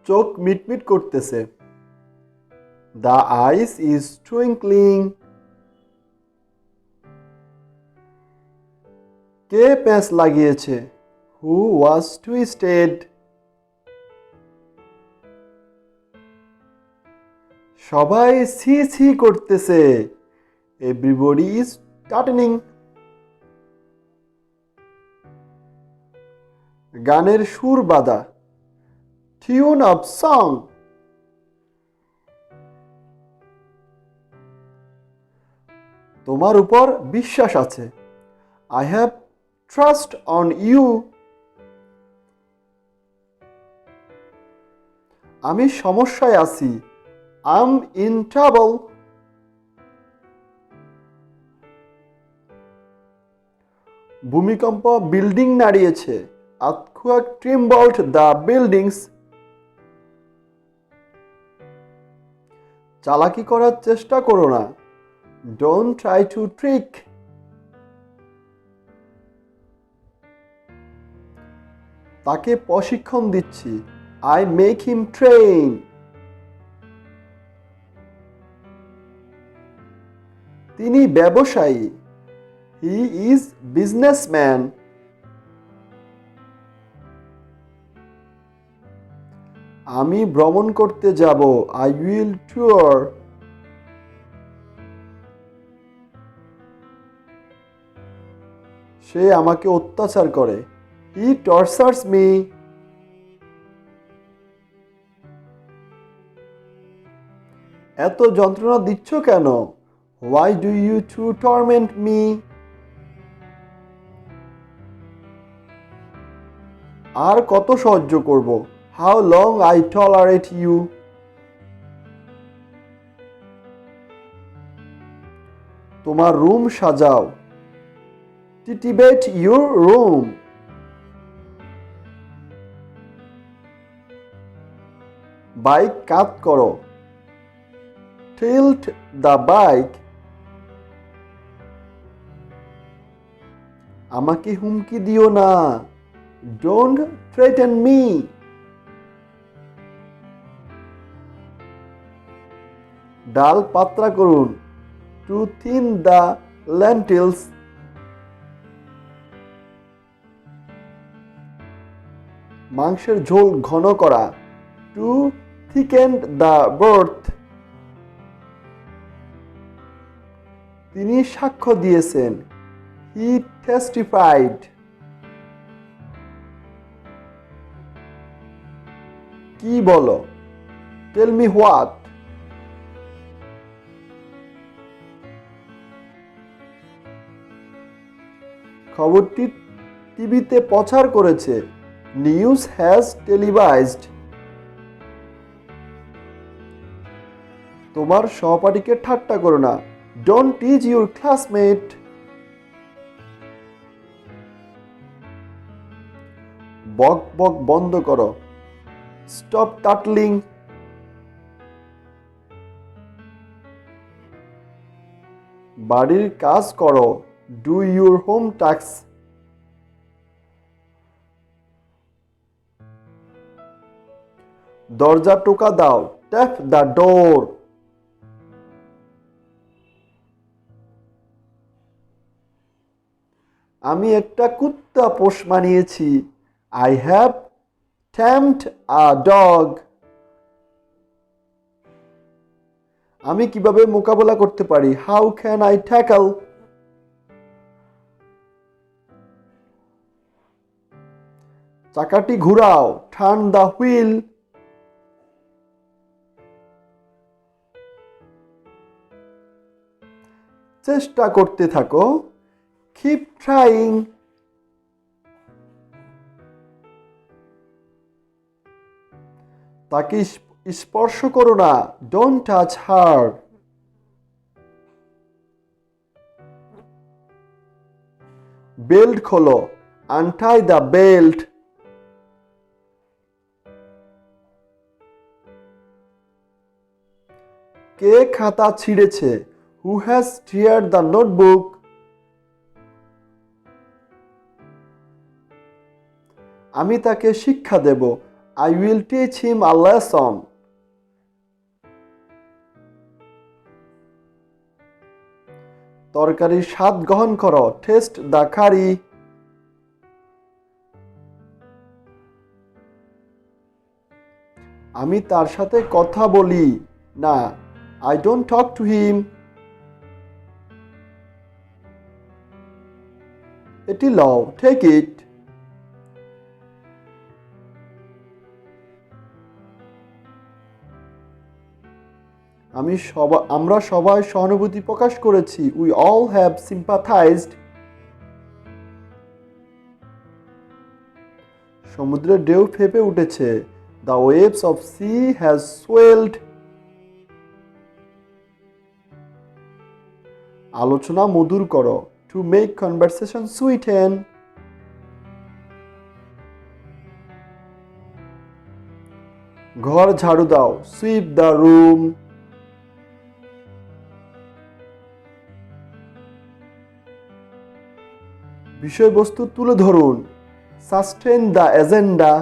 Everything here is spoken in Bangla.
চোখ মিটমিট করতেছে। The eyes is twinkling. কে প্যাঁচ লাগিয়েছে? Who was twisted? সবাই ছি ছি করতেছে। Everybody is tartaning. গানের সুর বাঁধা। Tune of song. তোমার উপর বিশ্বাস আছে। I have trust on you. আমি সমস্যায় আছি। I'm in trouble. ভূমিকম্প building নাড়িয়েছে। Earthquake trembled the buildings. চালাকি করার চেষ্টা করো না। Don't try to trick. তাকে প্রশিক্ষণ দিচ্ছি। I make him train. তিনি ব্যবসায়ী। He is businessman. আমি ভ্রমণ করতে যাব। I will tour. সে আমাকে অত্যাচার করে। He tortures me. এত যন্ত্রণা দিচ্ছ কেন? Why do you to torment me? আর কত সহ্য করব? How long I tolerate you? তোমার রুম সাজাও। Cultivate your room. বাইক কাত করো। Tilt the bike. আমাকে হুমকি দিও না। Don't threaten me. ডাল পাতলা করুন। To thin the lentils. মাংসের ঝোল ঘন করা। To thicken the broth. তিনি সাক্ষ্য দিয়েছেন। He testified. কি বলো? Tell me what? খবরটি টিভিতে প্রচার করেছে। News has televised. তোমার সহপাঠীকে ঠাট্টা করো না। Don't tease your classmate. বক বক বন্ধ করো। Stop tattling. বাড়ির কাজ করো। Do your home tasks. দরজা টোকা দাও। Tap the door. আমি একটা কুত্তা পোষ মানিয়েছি। I have tamed a dog. আমি কিভাবে মোকাবেলা করতে পারি? How can I tackle? চাকাটি ঘুরাও। Turn the wheel. চেষ্টা করতে থাকো। Keep trying. তাকে স্পর্শ করো না। Don't touch her. বেল্ট খোলো। Untie the belt. কে খাতা ছিঁড়েছে? Who has teared the notebook? আমি তাকে শিক্ষা দেব। I will teach him a lesson. তরকারির স্বাদ গ্রহণ করো, টেস্ট দ্য কারি। আমি তার সাথে কথা বলি না, I don't talk to him. এটি লও, take it. আমরা সবাই সহানুভূতি প্রকাশ করেছি, we all have sympathized. সমুদ্রের ঢেউ ফেঁপে উঠেছে, the waves of sea has swelled. আলোচনা মধুর করো, to make conversation sweeten. ঘর ঝাড়ু দাও, sweep the room. বিষয়বস্তু তুলে ধরুন, সাস্টেন দ্য এজেন্ডা।